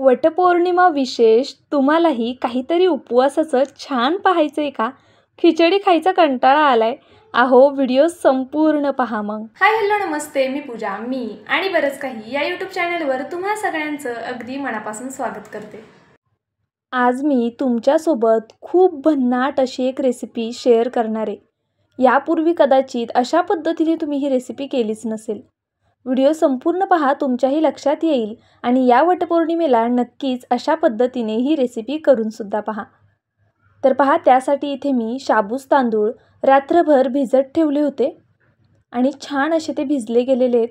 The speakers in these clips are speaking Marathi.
वटपौर्णिमा विशेष तुम्हालाही काहीतरी उपवासाचं छान पाहायचं आहे का? खिचडी खायचा कंटाळा आलाय? अहो व्हिडिओ संपूर्ण पहा मग. हाय हॅलो नमस्ते, मी पूजा. मी आणि बरंच काही या यूट्यूब चॅनलवर तुम्हा सगळ्यांचं अगदी मनापासून स्वागत करते. आज मी तुमच्यासोबत खूप भन्नाट अशी एक रेसिपी शेअर करणार आहे. यापूर्वी कदाचित अशा पद्धतीने तुम्ही ही रेसिपी केलीच नसेल. व्हिडिओ संपूर्ण पहा, तुमच्याही लक्षात येईल आणि या वटपौर्णिमेला नक्कीच अशा पद्धतीने ही रेसिपी करूनसुद्धा पहा. तर पहा, त्यासाठी इथे मी शाबूस तांदूळ रात्रभर भिजत ठेवले होते आणि छान असे ते भिजले गेलेले आहेत.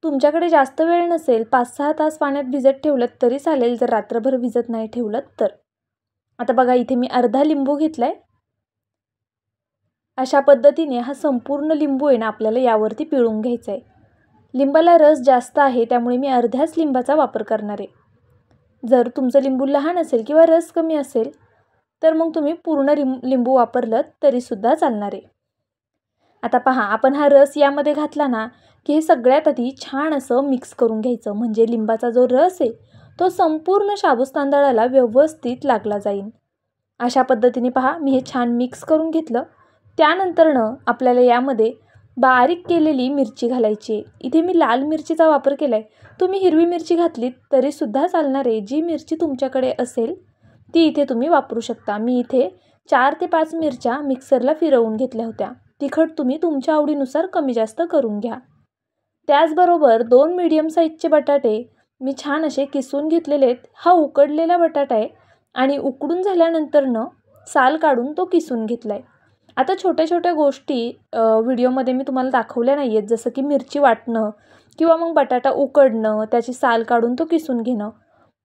तुमच्याकडे जास्त वेळ नसेल, 5-6 तास पाण्यात भिजत ठेवलं तरी चालेल, जर रात्रभर भिजत नाही ठेवलं तर. आता बघा, इथे मी अर्धा लिंबू घेतला आहे. अशा पद्धतीने हा संपूर्ण लिंबू आहे ना आपल्याला यावरती पिळून घ्यायचा आहे. लिंबाला रस जास्त आहे त्यामुळे मी अर्ध्याच लिंबाचा वापर करणार आहे. जर तुमचं लिंबू लहान असेल किंवा रस कमी असेल तर मग तुम्ही पूर्ण लिंबू वापरलं तरीसुद्धा चालणार आहे. आता पहा, आपण हा रस यामध्ये घातला ना की हे सगळ्यात आधी छान असं मिक्स करून घ्यायचं, म्हणजे लिंबाचा जो रस आहे तो संपूर्ण शाबूस तांदळाला व्यवस्थित लागला जाईल. अशा पद्धतीने पहा, मी हे छान मिक्स करून घेतलं. त्यानंतरनं आपल्याला यामध्ये बारीक केलेली मिरची घालायची. इथे मी लाल मिरचीचा वापर केला आहे. तुम्ही हिरवी मिरची घातलीत तरीसुद्धा चालणार आहे. जी मिरची तुमच्याकडे असेल ती इथे तुम्ही वापरू शकता. मी इथे 4 ते 5 मिरच्या मिक्सरला फिरवून घेतल्या होत्या. तिखट तुम्ही तुमच्या आवडीनुसार कमी जास्त करून घ्या. त्याचबरोबर 2 मीडियम साईजचे बटाटे मी छान असे किसून घेतलेले आहेत. हा उकडलेला बटाटा आहे आणि उकडून झाल्यानंतरनं साल काढून तो किसून घेतला आहे. आता छोट्या छोट्या गोष्टी व्हिडिओमध्ये मी तुम्हाला दाखवल्या नाही आहेत, जसं की मिरची वाटणं किंवा मग बटाटा उकडणं, त्याची साल काढून तो किसून घेणं,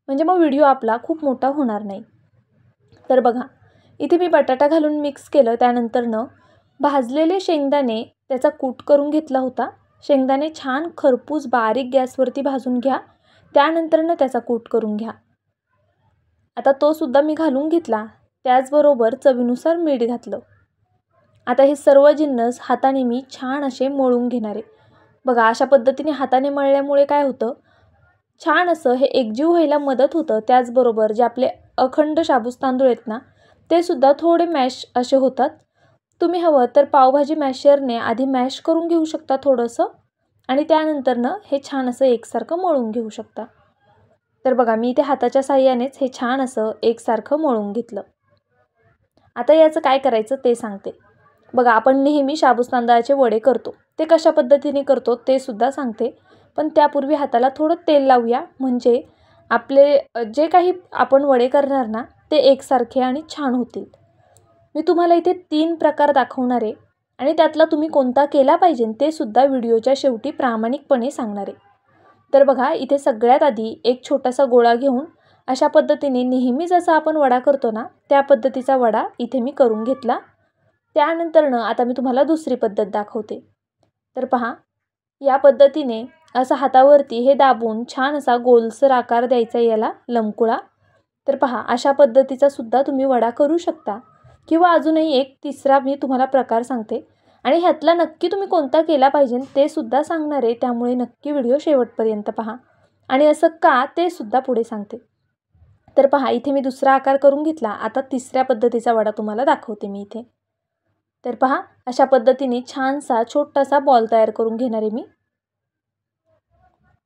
म्हणजे मग व्हिडिओ आपला खूप मोठा होणार नाही. तर बघा, इथे मी बटाटा घालून मिक्स केलं. त्यानंतरनं भाजलेले शेंगदाणे त्याचा कूट करून घेतला होता. शेंगदाणे छान खरपूस बारीक गॅसवरती भाजून घ्या. त्यानंतरनं त्याचा कूट करून घ्या. आता तो सुद्धा मी घालून घेतला. त्याचबरोबर चवीनुसार मीठ घातलं. आता हे सर्व जिन्नस हाताने मी छान असे मळून घेणार आहे. बघा, अशा पद्धतीने हाताने मळल्यामुळे काय होतं, छान असं हे एकजीव व्हायला मदत होतं. त्याचबरोबर जे आपले अखंड शाबूस तांदूळ आहेत ना ते सुद्धा थोडे मॅश असे होतात. तुम्ही हवं तर पावभाजी मॅशरने आधी मॅश करून घेऊ शकता थोडंसं आणि त्यानंतरनं हे छान असं एकसारखं मळून घेऊ शकता. तर बघा, मी इथे हाताच्या साहाय्यानेच हे छान असं एकसारखं मळून घेतलं. आता याचं काय करायचं ते सांगते. बघा, आपण नेहमी शाबूस तांदळाचे वडे करतो, ते कशा पद्धतीने करतो ते सुद्धा सांगते. पण त्यापूर्वी हाताला थोडं तेल लावूया, म्हणजे आपले जे काही आपण वडे करणार ना ते एकसारखे आणि छान होतील. मी तुम्हाला इथे 3 प्रकार दाखवणार आहे आणि त्यातला तुम्ही कोणता केला पाहिजे ते सुद्धा व्हिडिओच्या शेवटी प्रामाणिकपणे सांगणार आहे. तर बघा, इथे सगळ्यात आधी एक छोटासा गोळा घेऊन अशा पद्धतीने नेहमी जसा आपण वडा करतो ना त्या पद्धतीचा वडा इथे मी करून घेतला. त्यानंतरनं आता मी तुम्हाला दुसरी पद्धत दाखवते. तर पहा, या पद्धतीने असं हातावरती हे दाबून छान असा गोलसर आकार द्यायचा याला, लंबगोळा. तर पहा, अशा पद्धतीचा सुद्धा तुम्ही वडा करू शकता. किंवा अजूनही एक तिसरा मी तुम्हाला प्रकार सांगते आणि ह्यातला नक्की तुम्ही कोणता केला पाहिजे ते सुद्धा सांगणार आहे. त्यामुळे नक्की व्हिडिओ शेवटपर्यंत पहा आणि असं का ते सुद्धा पुढे सांगते. तर पहा, इथे मी दुसरा आकार करून घेतला. आता तिसऱ्या पद्धतीचा वडा तुम्हाला दाखवते मी इथे. तर पहा, अशा पद्धतीने छानसा छोटासा बॉल तयार करून घेणार आहे मी.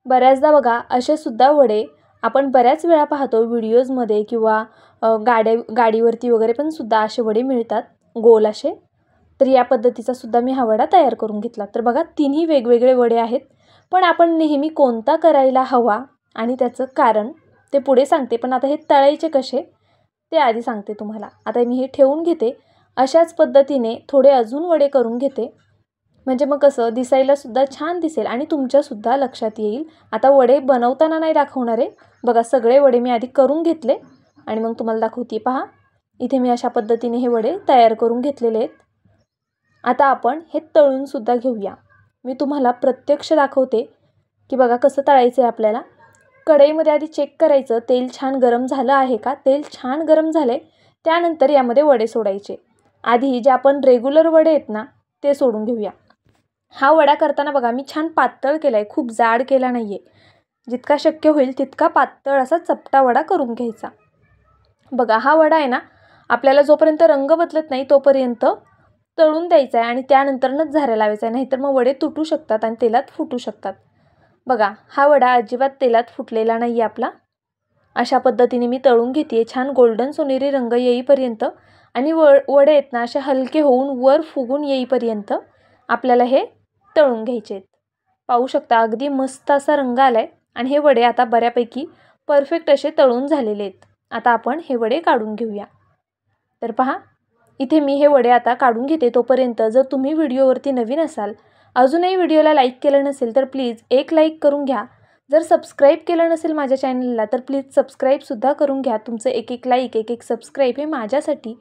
बऱ्याचदा बघा, असे सुद्धा वडे आपण बऱ्याच वेळा पाहतो व्हिडिओजमध्ये किंवा गाडीवरती वगैरे पण सुद्धा असे वडे मिळतात गोल असे. तर या पद्धतीचा सुद्धा मी हा वडा तयार करून घेतला. तर बघा, 3ही वेगवेगळे वडे आहेत, पण आपण नेहमी कोणता करायला हवा आणि त्याचं कारण ते पुढे सांगते. पण आता हे तळायचे कसे ते आधी सांगते तुम्हाला. आता मी हे ठेवून घेते. अशाच पद्धतीने थोडे अजून वडे करून घेते, म्हणजे मग कसं दिसायला सुद्धा छान दिसेल आणि तुमच्यासुद्धा लक्षात येईल. आता वडे बनवताना नाही दाखवणार आहे. बघा, सगळे वडे मी आधी करून घेतले आणि मग तुम्हाला दाखवते. पहा, इथे मी अशा पद्धतीने हे वडे तयार करून घेतलेले आहेत. आता आपण हे तळूनसुद्धा घेऊया. मी तुम्हाला प्रत्यक्ष दाखवते की बघा कसं तळायचं आहे आपल्याला. कढईमध्ये आधी चेक करायचं तेल छान गरम झालं आहे का. तेल छान गरम झाले त्यानंतर यामध्ये वडे सोडायचे. आधी जे आपण रेग्युलर वडे आहेत ना ते सोडून घेऊया. हा वडा करताना बघा मी छान पातळ केला आहे, खूप जाड केला नाही आहे. जितका शक्य होईल तितका पातळ असा चपटा वडा करून घ्यायचा. बघा हा वडा आहे ना, आपल्याला जोपर्यंत रंग बदलत नाही तोपर्यंत तळून द्यायचा आहे आणि त्यानंतरच झाऱ्या लावायचा आहे, नाहीतर मग वडे तुटू शकतात आणि तेलात फुटू शकतात. बघा हा वडा अजिबात तेलात फुटलेला नाही आहे आपला. अशा पद्धतीने मी तळून घेते आहे छान गोल्डन सोनेरी रंग येईपर्यंत आणि वडे आहेत ना असे हलके होऊन वर फुगून येईपर्यंत आपल्याला हे तळून घ्यायचे आहेत. पाहू शकता अगदी मस्त असा रंग आला आहे आणि हे वडे आता बऱ्यापैकी परफेक्ट असे तळून झालेले आहेत. आता आपण हे वडे काढून घेऊया. तर पहा इथे मी हे वडे आता काढून घेते. तोपर्यंत जर तुम्ही व्हिडिओवरती नवीन असाल, अजूनही व्हिडिओला लाईक केलं नसेल तर प्लीज एक लाईक करून घ्या. जर सबस्क्राईब केलं नसेल माझ्या चॅनलला तर प्लीज सबस्क्राईबसुद्धा करून घ्या. तुमचं एक लाईक एक सबस्क्राईब हे माझ्यासाठी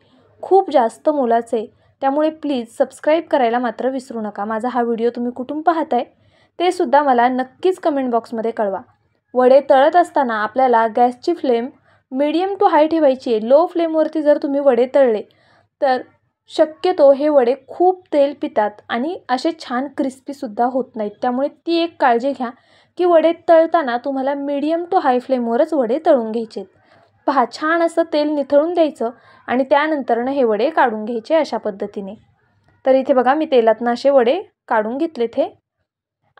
खूप जास्त मोलाचं आहे. त्यामुळे प्लीज सबस्क्राईब करायला मात्र विसरू नका. माझा हा व्हिडिओ तुम्ही कुठून पाहताय ते सुद्धा मला नक्कीच कमेंट बॉक्समध्ये कळवा. वडे तळत असताना आपल्याला गॅसची फ्लेम मीडियम टू हाय ठेवायची आहे. लो फ्लेमवरती जर तुम्ही वडे तळले तर शक्यतो हे वडे खूप तेल पितात आणि असे छान क्रिस्पीसुद्धा होत नाहीत. त्यामुळे ती एक काळजी घ्या की वडे तळताना तुम्हाला मीडियम टू हाय फ्लेमवरच वडे तळून घ्यायचे आहेत. पहा छान असं तेल निथळून द्यायचं आणि त्यानंतरनं हे वडे काढून घ्यायचे अशा पद्धतीने. तर इथे बघा मी तेलातनं असे वडे काढून घेतलेत. हे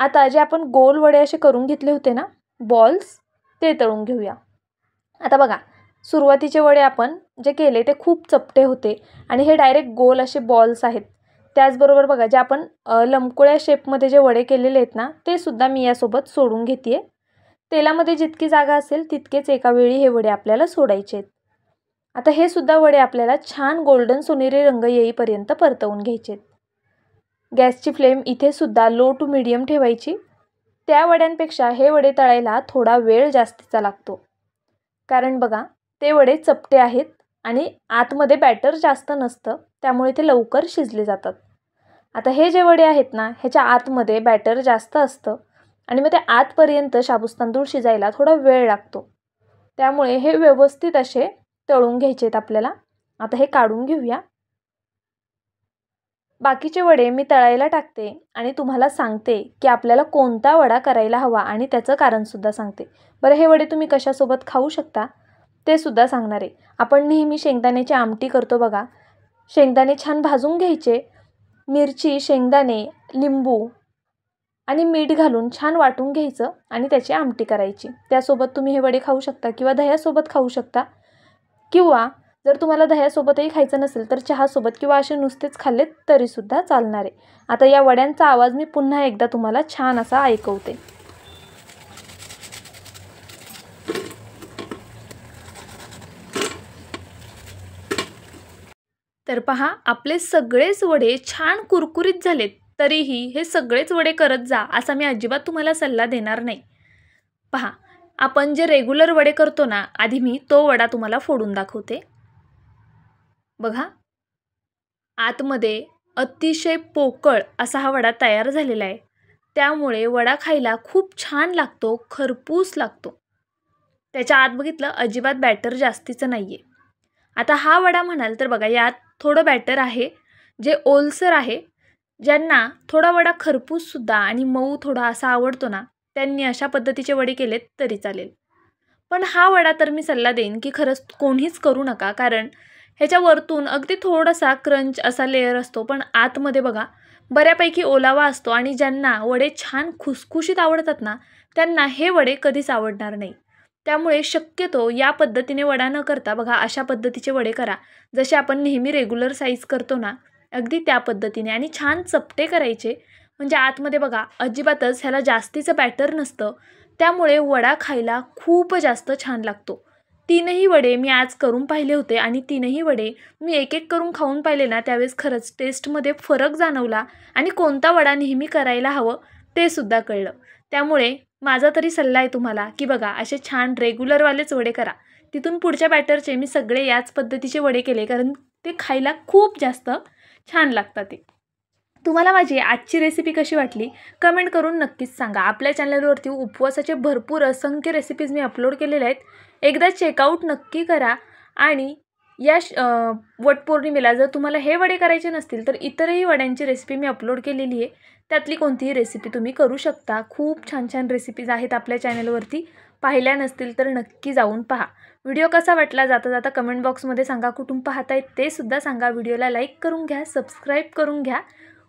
आता जे आपण गोल वडे असे करून घेतले होते ना बॉल्स, ते तळून घेऊया. आता बघा सुरुवातीचे वडे आपण जे केले ते खूप चपटे होते आणि हे डायरेक्ट गोल असे बॉल्स आहेत. त्याचबरोबर बघा जे आपण लंबकोळ्या शेपमध्ये जे वडे केलेले आहेत ना ते सुद्धा मी यासोबत सोडून घेते आहे. तेलामध्ये जितकी जागा असेल तितकेच एका वेळी हे वडे आपल्याला सोडायचे आहेत. आता हे सुद्धा वडे आपल्याला छान गोल्डन सोनेरी रंग येईपर्यंत परतवून घ्यायचे आहेत. गॅसची फ्लेम इथे सुद्धा लो टू मीडियम ठेवायची. त्या वड्यांपेक्षा हे वडे तळायला थोडा वेळ जास्तीचा लागतो, कारण बघा ते वडे चपटे आहेत आणि आतमध्ये बॅटर जास्त नसतं, त्यामुळे ते लवकर शिजले जातात. आता हे जे वडे आहेत ना ह्याच्या आतमध्ये बॅटर जास्त असतं आणि मग ते आतपर्यंत शाबूत तांदूळ शिजायला थोडा वेळ लागतो. त्यामुळे हे व्यवस्थित असे तळून घ्यायचे आहेत आपल्याला. आता हे काढून घेऊया. बाकीचे वडे मी तळायला टाकते आणि तुम्हाला सांगते की आपल्याला कोणता वडा करायला हवा आणि त्याचं कारणसुद्धा सांगते. बरं हे वडे तुम्ही कशासोबत खाऊ शकता ते सुद्धा सांगणार आहे. आपण नेहमी शेंगदाण्याची आमटी करतो बघा. शेंगदाणे छान भाजून घ्यायचे, मिरची, शेंगदाणे, लिंबू आणि मीठ घालून छान वाटून घ्यायचं आणि त्याची आमटी करायची. त्यासोबत तुम्ही हे वडे खाऊ शकता किंवा दह्यासोबत खाऊ शकता, किंवा जर तुम्हाला दह्यासोबतही खायचं नसेल तर चहासोबत किंवा असे नुसतेच खाल्लेत तरीसुद्धा चालणार आहे. आता या वड्यांचा आवाज मी पुन्हा एकदा तुम्हाला छान असा ऐकवते. तर पहा आपले सगळेच वडे छान कुरकुरीत झालेत. तरीही हे सगळेच वडे करत जा असा मी अजिबात तुम्हाला सल्ला देणार नाही. पहा आपण जे रेग्युलर वडे करतो ना, आधी मी तो वडा तुम्हाला फोडून दाखवते. बघा आतमध्ये अतिशय पोकळ असा हा वडा तयार झालेला आहे. त्यामुळे वडा खायला खूप छान लागतो, खरपूस लागतो. त्याच्या आत बघितलं अजिबात बॅटर जास्तीचं नाही आहे. आता हा वडा म्हणाल तर बघा यात थोडं बॅटर आहे जे ओलसर आहे. ज्यांना थोडा वडा खरपूससुद्धा आणि मऊ थोडा असा आवडतो ना त्यांनी अशा पद्धतीचे वडे केलेत तरी चालेल. पण हा वडा तर मी सल्ला देईन की खरंच कोणीच करू नका, कारण ह्याच्या वरतून अगदी थोडासा क्रंच असा लेअर असतो पण आतमध्ये बघा बऱ्यापैकी ओलावा असतो आणि ज्यांना वडे छान खुसखुशीत आवडतात ना त्यांना हे वडे कधीच आवडणार नाही. त्यामुळे शक्यतो या पद्धतीने वडा न करता बघा अशा पद्धतीचे वडे करा, जसे आपण नेहमी रेग्युलर साईज करतो ना अगदी त्या पद्धतीने, आणि छान चपटे करायचे. म्हणजे आतमध्ये बघा अजिबातच ह्याला जास्तीचं बॅटर नसतं, त्यामुळे वडा खायला खूप जास्त छान लागतो. 3ही वडे मी आज करून पाहिले होते आणि 3ही वडे मी एक एक करून खाऊन पाहिले ना त्यावेळेस खरंच टेस्टमध्ये फरक जाणवला आणि कोणता वडा नेहमी करायला हवं ते सुद्धा कळलं. त्यामुळे माझा तरी सल्ला आहे तुम्हाला की बघा असे छान रेग्युलरवालेच वडे करा. तिथून पुढच्या बॅटरचे मी सगळे याच पद्धतीचे वडे केले, कारण ते खायला खूप जास्त छान लागतात. ते तुम्हाला माझी आजची रेसिपी कशी वाटली कमेंट करून नक्कीच सांगा. आपल्या चॅनलवरती उपवासाचे भरपूर असंख्य रेसिपीज मी अपलोड केलेल्या आहेत. एकदा चेकआउट नक्की करा. आणि या वटपौर्णिमेला जर तुम्हाला हे वडे करायचे नसतील तर इतरही वड्यांची रेसिपी मी अपलोड केलेली आहे, त्यातली कोणतीही रेसिपी तुम्ही करू शकता. खूप छान छान रेसिपीज आहेत आपल्या चॅनलवरती. पाहिल्या नसतील तर नक्की जाऊन पहा. व्हिडिओ कसा वाटला जाता जाता कमेंट बॉक्समध्ये सांगा. कुठून पाहताय ते सुद्धा सांगा. व्हिडिओला लाईक करून घ्या, सबस्क्राईब करून घ्या.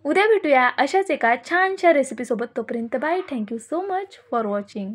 उद्या भेटूया अशाच एका छानशा रेसिपीसोबत. तोपर्यंत bye. Thank you so much for watching.